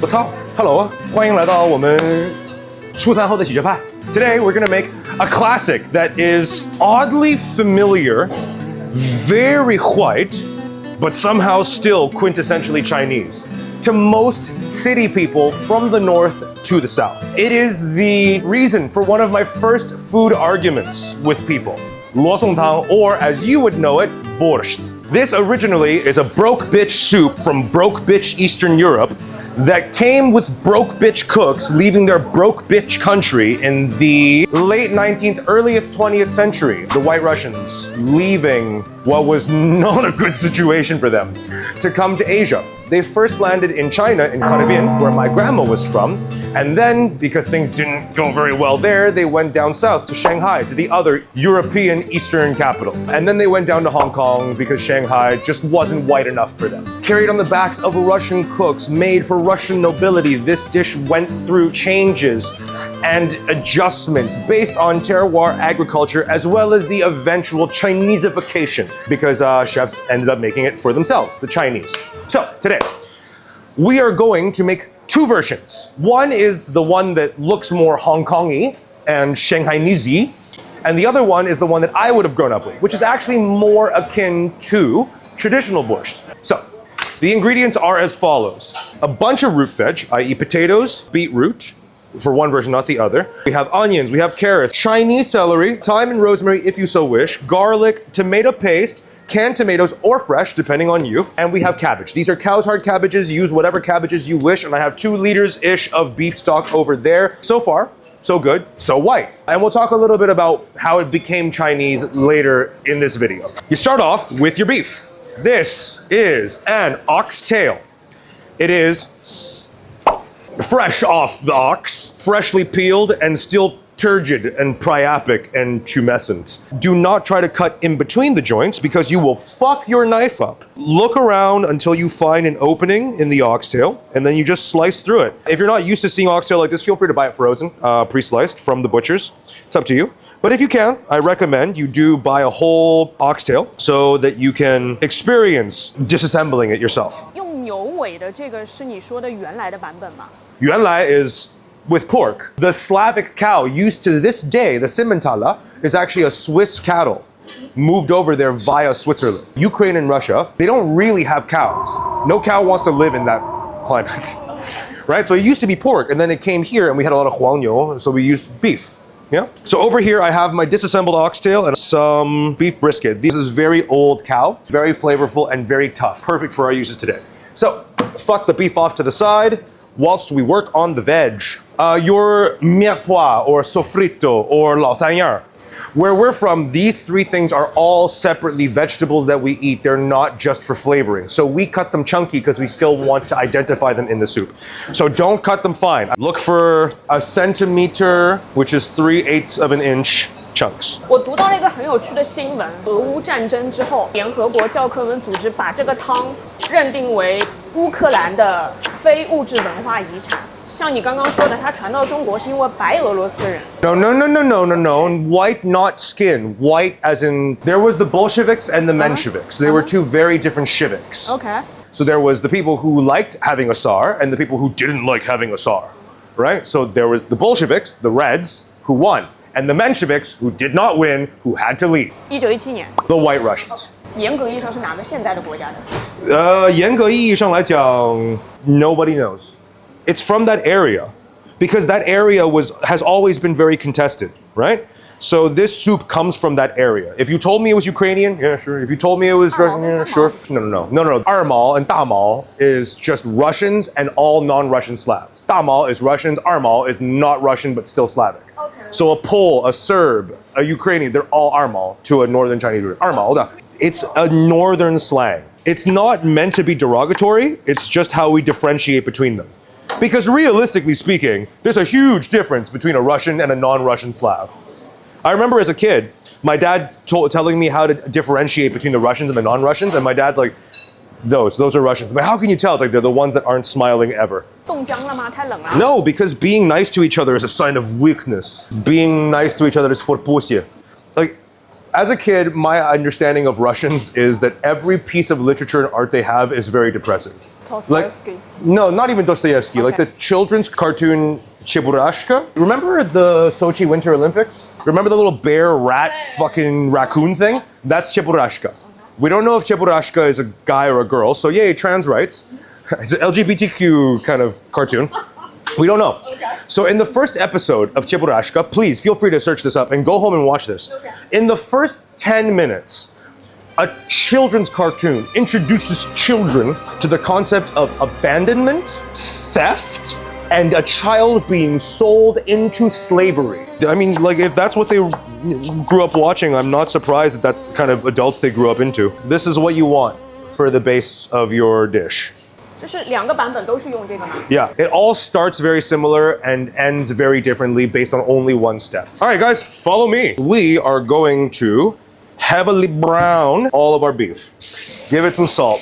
我操 ，Hello， 欢迎来到我们出餐后的喜剧派。Today we're gonna make a classic that is oddly familiar, very white, but somehow still quintessentially Chinese to most city people from the north to the south. It is the reason for one of my first food arguments with people. 罗宋汤, or as you would know it, borscht. This originally is a broke bitch soup from broke bitch Eastern Europe that came with broke bitch cooks leaving their broke bitch country in the late 19th, early 20th century. The White Russians leaving what was not a good situation for them to come to Asia. They first landed in China, in Harbin, where my grandma was from, and then, because things didn't go very well there, they went down south to Shanghai, to the other European Eastern capital. And then they went down to Hong Kong because Shanghai just wasn't white enough for them. Carried on the backs of Russian cooks, made for Russian nobility, this dish went through changes and adjustments based on terroir agriculture, as well as the eventual Chineseification, because chefs ended up making it for themselves, the Chinese. So today, we are going to make two versions. One is the one that looks more Hong Kong-y and Shanghainese, and the other one is the one that I would have grown up with, which is actually more akin to traditional borscht. So, the ingredients are as follows. A bunch of root veg, i.e. potatoes, beetroot, for one version, not the other. We have onions, we have carrots, Chinese celery, thyme and rosemary if you so wish, garlic, tomato paste, canned tomatoes or fresh, depending on you, and we have cabbage. These are cow's heart cabbages. Use whatever cabbages you wish, and I have 2 liters-ish of beef stock over there. So far, so good, so white. And we'll talk a little bit about how it became Chinese later in this video. You start off with your beef. This is an oxtail. It is fresh off the ox, freshly peeled and still turgid and priapic and tumescent. Do not try to cut in between the joints because you will fuck your knife up. Look around until you find an opening in the oxtail and then you just slice through it. If you're not used to seeing oxtail like this, feel free to buy it frozen, pre-sliced from the butchers. It's up to you. But if you can, I recommend you do buy a whole oxtail so that you can experience disassembling it yourself. 用牛尾的这个是你说的原来的版本吗？原来 is with pork. The Slavic cow used to this day, the Simmentala, is actually a Swiss cattle moved over there via Switzerland. Ukraine and Russia, they don't really have cows. No cow wants to live in that climate, right? So it used to be pork, and then it came here, and we had a lot of huangniu, so we used beef. Yeah. So over here, I have my disassembled oxtail and some beef brisket. This is very old cow, very flavorful and very tough. Perfect for our uses today. So, fuck the beef off to the side whilst we work on the veg. Your mirepoix or sofrito or lasagne. Where we're from, these 3 things are all separately vegetables that we eat. They're not just for flavoring. So we cut them chunky because we still want to identify them in the soup. So don't cut them fine. Look for a centimeter, which is 3/8 of an inch chunks. 我读到了一个很有趣的新闻，俄乌战争之后，联合国教科文组织把这个汤认定为乌克兰的非物质文化遗产。像你刚刚说的，它传到中国是因为白俄罗斯人。No. White, not skin. White as in, there was the Bolsheviks and the Mensheviks. They were 2 very different shiviks. Okay. So there was the people who liked having a Tsar and the people who didn't like having a Tsar, right? So there was the Bolsheviks, the Reds, who won, and the Mensheviks, who did not win, who had to leave. 1917年。The White Russians. 严格意义上是哪个现代的国家的？严格意义上来讲 nobody knows. It's from that area, because that area has always been very contested, right? So this soup comes from that area. If you told me it was Ukrainian, yeah, sure. If you told me it was Russian, yeah, sure. No. Armal and Damal is just Russians and all non-Russian Slavs. Damal is Russians, Armal is not Russian but still Slavic. Okay. So a Pole, a Serb, a Ukrainian, they're all Armal to a northern Chinese root. Armal, it's a northern slang. It's not meant to be derogatory, it's just how we differentiate between them. Because realistically speaking, there's a huge difference between a Russian and a non-Russian Slav. I remember as a kid, my dad telling me how to differentiate between the Russians and the non-Russians, and my dad's like, those are Russians. But how can you tell? It's like they're the ones that aren't smiling ever. 冻僵了吗？太冷了。 No, because being nice to each other is a sign of weakness. Being nice to each other is forpusie. Like, As a kid, my understanding of Russians is that every piece of literature and art they have is very depressing. Dostoevsky. No, not even Dostoevsky. Like the children's cartoon Cheburashka. Remember the Sochi Winter Olympics? Remember the little bear, rat, fucking raccoon thing? That's Cheburashka. We don't know if Cheburashka is a guy or a girl, so yay, trans rights. It's an LGBTQ kind of cartoon. We don't know. Okay. So in the first episode of Cheburashka, please feel free to search this up and go home and watch this. Okay. In the first 10 minutes, a children's cartoon introduces children to the concept of abandonment, theft, and a child being sold into slavery. I mean, like, if that's what they grew up watching, I'm not surprised that that's the kind of adults they grew up into. This is what you want for the base of your dish. 这是2个版本都是用这个吗？ Yeah, it all starts very similar and ends very differently based on only one step. All right, guys, follow me. We are going to heavily brown all of our beef. Give it some salt.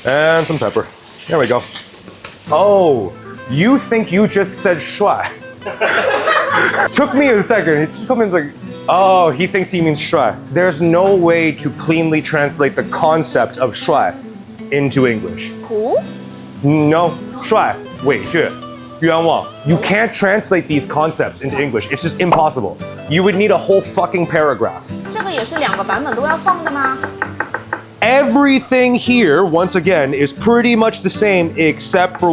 And some pepper. There we go. Oh, you think you just said shui? Took me a second. It's just coming like, oh, he thinks he means shui. There's no way to cleanly translate the concept of shui into English. 图 No, 帅,委屈,冤枉. You can't translate these concepts into English. It's just impossible. You would need a whole fucking paragraph. 这个也是2个版本都要放的吗？ Everything here, once again, is pretty much the same except for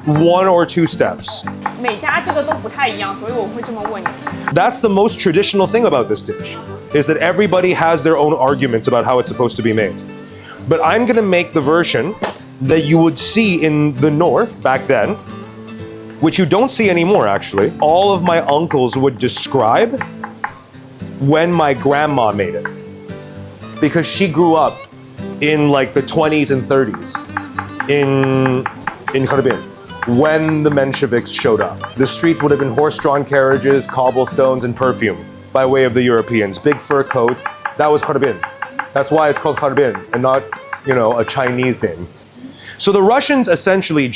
1 or 2 steps. 每家这个都不太一样，所以我会这么问你。 That's the most traditional thing about this dish, is that everybody has their own arguments about how it's supposed to be made. But I'm gonna make the version that you would see in the north back then, which you don't see anymore actually. All of my uncles would describe when my grandma made it. Because she grew up in like the 20s and 30s in Harbin when the Mensheviks showed up. The streets would have been horse-drawn carriages, cobblestones, and perfume by way of the Europeans. Big fur coats. That was Harbin. That's why it's called Harbin and not, you know, a Chinese name. So the Russians essentially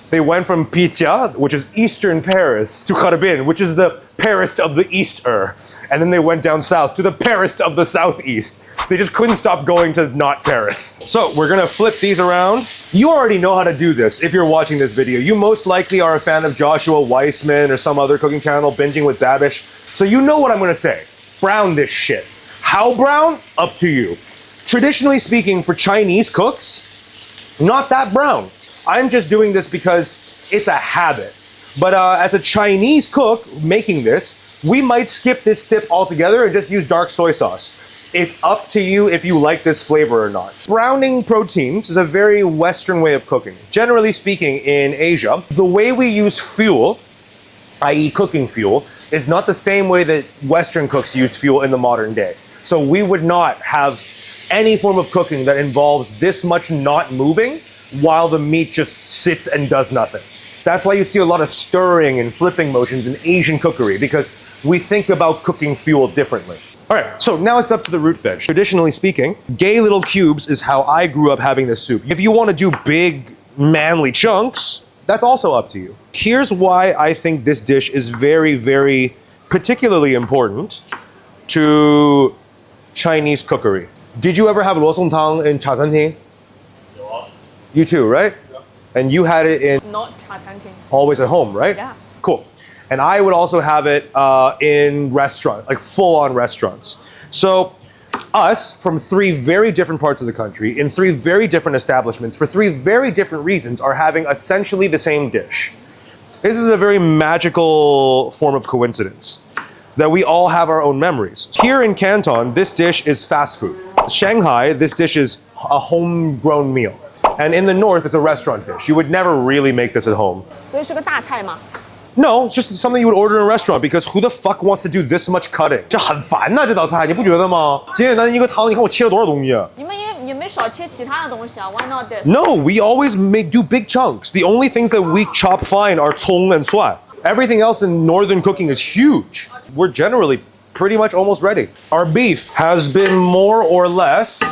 they went from Pitya, which is eastern Paris, to Harbin, which is the Paris of the Easter. And then they went down south to the Paris of the southeast. They just couldn't stop going to not Paris. So we're gonna flip these around. You already know how to do this if you're watching this video. You most likely are a fan of Joshua Weissman or some other cooking channel, Binging with Babish. So you know what I'm gonna say. Brown this shit. How brown? Up to you. Traditionally speaking, for Chinese cooks, not that brown. I'm just doing this because it's a habit. But as a Chinese cook making this, we might skip this step altogether and just use dark soy sauce. It's up to you if you like this flavor or not. Browning proteins is a very Western way of cooking. Generally speaking, in Asia, the way we use fuel, i.e. cooking fuel, is not the same way that Western cooks used fuel in the modern day. So we would not have any form of cooking that involves this much not moving while the meat just sits and does nothing. That's why you see a lot of stirring and flipping motions in Asian cookery, because we think about cooking fuel differently. All right, so now it's up to the root veg. Traditionally speaking, gay little cubes is how I grew up having this soup. If you want to do big, manly chunks, that's also up to you. Here's why I think this dish is very, very particularly important to Chinese cookery. Did you ever have luo song tang in cha餐厅? You too, right? Yeah. And you had it in Not 茶餐厅 always at home, right? Yeah. Cool. And I would also have it in restaurant, like full-on restaurants. So us, from 3 very different parts of the country, in 3 very different establishments, for 3 very different reasons, are having essentially the same dish. This is a very magical form of coincidence, that we all have our own memories. Here in Canton, this dish is fast food. Shanghai, this dish is a homegrown meal. And in the north, it's a restaurant dish. You would never really make this at home. 所以是个大菜嘛。 No, it's just something you would order in a restaurant, because who the fuck wants to do this much cutting? 这很烦呐，这道菜，你不觉得吗？简简单单一个汤，你看我切了多少东西啊？ 你们也没少切其他的东西啊 ？Why not this? No, we always do big chunks. The only things that we chop fine are cong and suai. Everything else in northern cooking is huge. We're generally pretty much almost ready. Our beef has been more or less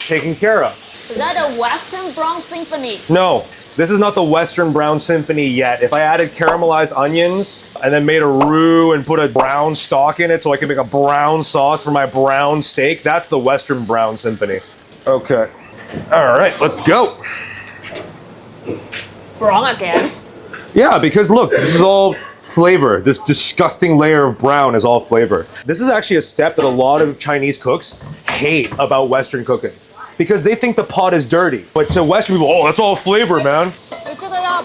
taken care of. Is that a Western Brown Symphony? No, This is not the Western brown symphony yet. If I added caramelized onions and then made a roux and put a brown stock in it so I can make a brown sauce for my brown steak, that's the Western brown symphony. Okay. All right, let's go. Brown again. Yeah, because look, this is all flavor. This disgusting layer of brown is all flavor. This is actually a step that a lot of Chinese cooks hate about Western cooking because they think the pot is dirty. But to Western people, oh, that's all flavor, man. 这个要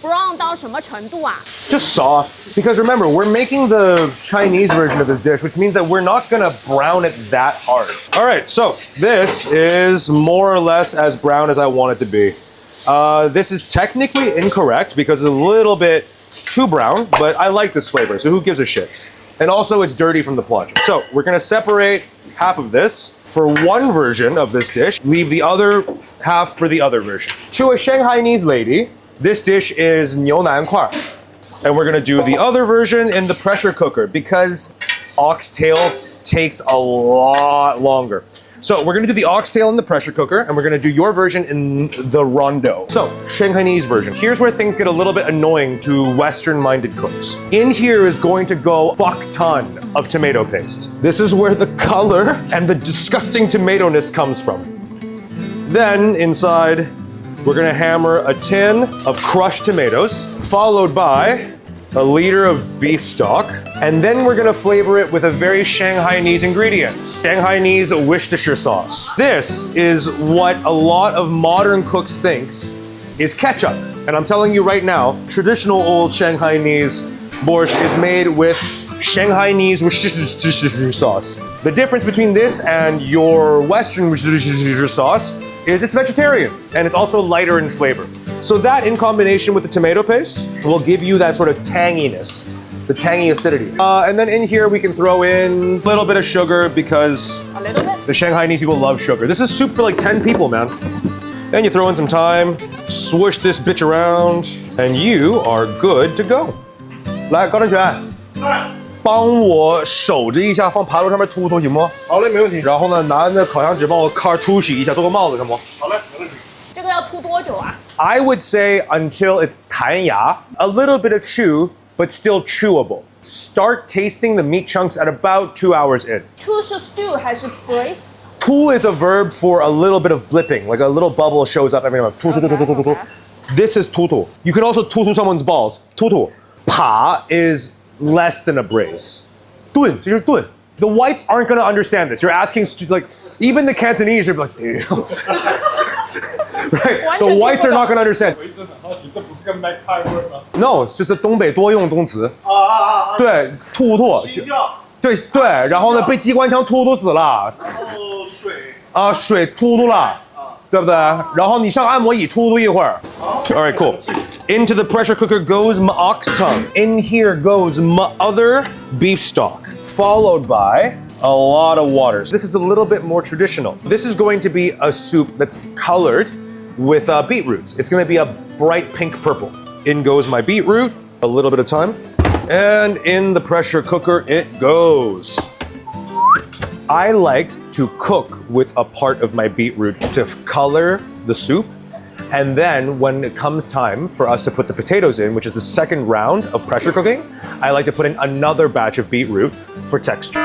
brown 到什么程度啊？ Just soft. Because remember, we're making the Chinese version of this dish, which means that we're not gonna brown it that hard. All right, so this is more or less as brown as I want it to be. This is technically incorrect because it's a little bit too brown, but I like this flavor, so who gives a shit? And also it's dirty from the plunge. So we're gonna separate half of this for one version of this dish, leave the other half for the other version. To a Shanghainese lady, this dish is 牛腩块. And we're gonna do the other version in the pressure cooker because oxtail takes a lot longer. So we're gonna do the oxtail in the pressure cooker and we're gonna do your version in the rondo. So, Shanghainese version. Here's where things get a little bit annoying to Western-minded cooks. In here is going to go fuck ton of tomato paste. This is where the color and the disgusting tomato-ness comes from. Then inside, we're gonna hammer a tin of crushed tomatoes, followed by a liter of beef stock, and then we're gonna flavor it with a very Shanghainese ingredient, Shanghainese Worcestershire sauce. This is what a lot of modern cooks thinks is ketchup. And I'm telling you right now, traditional old Shanghainese borscht is made with Shanghainese Worcestershire sauce. The difference between this and your Western Worcestershire sauce is it's vegetarian and it's also lighter in flavor. So that in combination with the tomato paste will give you that sort of tanginess, the tangy acidity. And then in here we can throw in a little bit of sugar because A little bit. the Shanghainese people love sugar. This is soup for like 10 people, man. Then you throw in some thyme, swoosh this bitch around, and you are good to go. 来，高同学，帮我手着一下，放爬楼上面凸凸行不？好嘞，没问题。然后呢，拿那烤箱纸帮我卡凸洗一下，做个帽子，行不？好嘞，没问题。这个要凸多久啊？ I would say until it's 弹牙, a little bit of chew, but still chewable. Start tasting the meat chunks at about 2 hours in. To 是 stew 还是 braise？ Tul is a verb for a little bit of blipping, like a little bubble shows up every time. Okay. This is tutu. You can also tutu someone's balls. Tutu. Pa is less than a braise. Dun, 这就是炖. The whites aren't going to understand this. You're asking, like, even the Cantonese are like, right? The whites are not going to understand. 我一直很好奇，这不是个 magpie word 吗？ No, it's just a 东北多用动词。对，突突。对对，然后呢，被机关枪突突死了。水突突了，对不对？然后你上按摩椅突突一会儿。All right, cool. Into the pressure cooker goes my ox tongue. In here goes my other beef stock, followed by a lot of water. This is a little bit more traditional. This is going to be a soup that's colored with beetroots. It's going to be a bright pink purple. In goes my beetroot, a little bit of thyme, and in the pressure cooker it goes. I like to cook with a part of my beetroot to color the soup. And then when it comes time for us to put the potatoes in, which is the second round of pressure cooking, I like to put in another batch of beetroot for texture.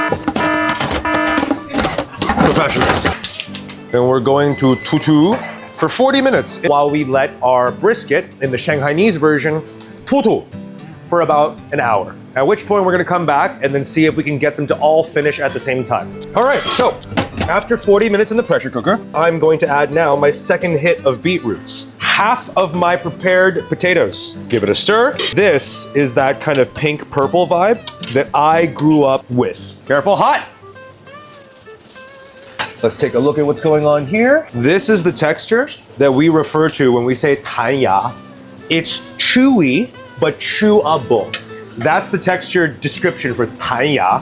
Professionals. And we're going to TUTU for 40 minutes while we let our brisket in the Shanghainese version TUTU for about an hour. At which point we're gonna come back and then see if we can get them to all finish at the same time. All right, so after 40 minutes in the pressure cooker, I'm going to add now my second hit of beetroots. Half of my prepared potatoes. Give it a stir. This is that kind of pink purple vibe that I grew up with. Careful, hot. Let's take a look at what's going on here. This is the texture that we refer to when we say 弹牙. It's chewy, but chewable. That's the texture description for 弹牙.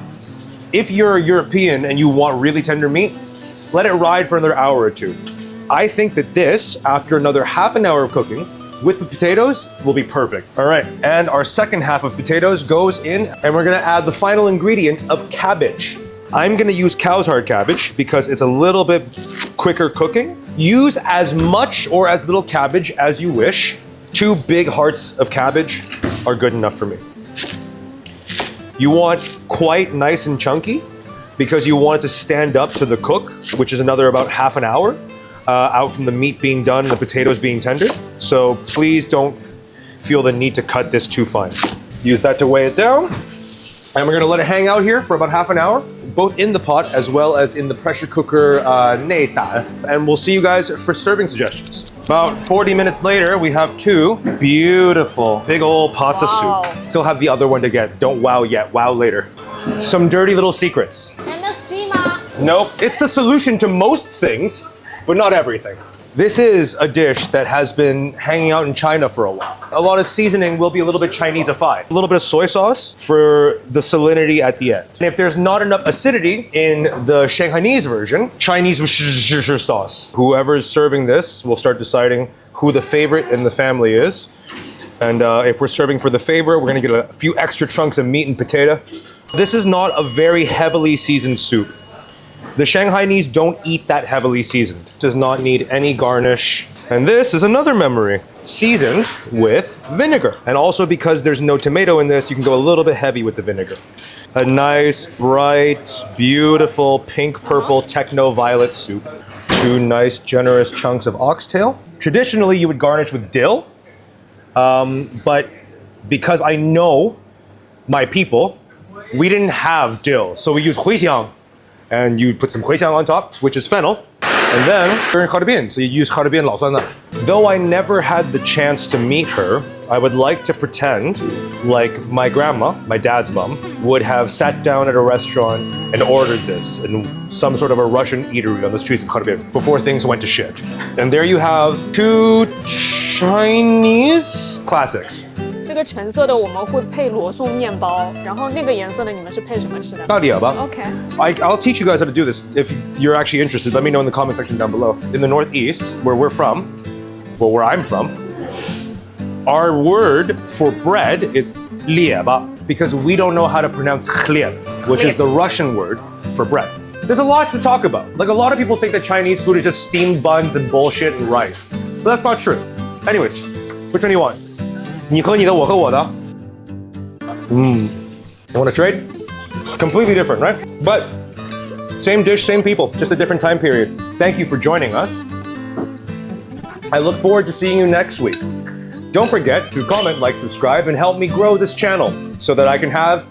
If you're a European and you want really tender meat, let it ride for another hour or two. I think that this, after another half an hour of cooking, with the potatoes, will be perfect. All right, and our second half of potatoes goes in, and we're gonna add the final ingredient of cabbage. I'm gonna use cow's heart cabbage because it's a little bit quicker cooking. Use as much or as little cabbage as you wish. 2 big hearts of cabbage are good enough for me. You want quite nice and chunky because you want it to stand up to the cook, which is another about half an hour out from the meat being done and the potatoes being tender. So please don't feel the need to cut this too fine. Use that to weigh it down. And we're gonna let it hang out here for about half an hour, both in the pot as well as in the pressure cooker 内打. And we'll see you guys for serving suggestions. About 40 minutes later, we have 2 beautiful big old pots of soup. Still have the other one to get. Don't wow yet, wow later. Some dirty little secrets. MSG 吗？ Nope, it's the solution to most things, but not everything. This is a dish that has been hanging out in China for a while. A lot of seasoning will be a little bit Chinese-ified. A little bit of soy sauce for the salinity at the end. And if there's not enough acidity in the Shanghainese version, Chinese sauce. Whoever's serving this will start deciding who the favorite in the family is. And if we're serving for the favorite, we're gonna get a few extra chunks of meat and potato. This is not a very heavily seasoned soup. The Shanghainese don't eat that heavily seasoned. Does not need any garnish. And this is another memory. Seasoned with vinegar. And also because there's no tomato in this, you can go a little bit heavy with the vinegar. A nice, bright, beautiful, pink-purple techno-violet soup. 2 nice, generous chunks of oxtail. Traditionally, you would garnish with dill. But because I know my people, we didn't have dill. So we use huixiang. And you put some huixiang on top, which is fennel, and then you're in Cadence, so you use Cadence 老酸菜. Though I never had the chance to meet her, I would like to pretend like my grandma, my dad's mom, would have sat down at a restaurant and ordered this in some sort of a Russian eatery on the streets of Cadence before things went to shit. And there you have 2 Chinese classics. 这个橙色的我们会配罗宋面包，然后那个颜色的你们是配什么吃的？大列巴. OK. I'll teach you guys how to do this. If you're actually interested, let me know in the comment section down below. In the Northeast, where we're from, well, where I'm from, our word for bread is lieba because we don't know how to pronounce chlieb, which is the Russian word for bread. There's a lot to talk about. Like a lot of people think that Chinese food is just steamed buns and bullshit and rice. But that's not true. Anyways, which one do you want? 你喝你的，我喝我的。You want to trade? Completely different, right? But same dish, same people, just a different time period. Thank you for joining us. I look forward to seeing you next week. Don't forget to comment, like, subscribe, and help me grow this channel so that I can have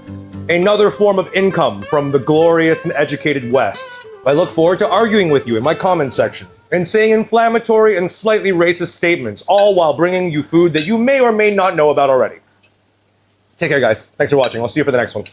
another form of income from the glorious and educated West. I look forward to arguing with you in my comment section and saying inflammatory and slightly racist statements, all while bringing you food that you may or may not know about already. Take care, guys. Thanks for watching. I'll see you for the next one.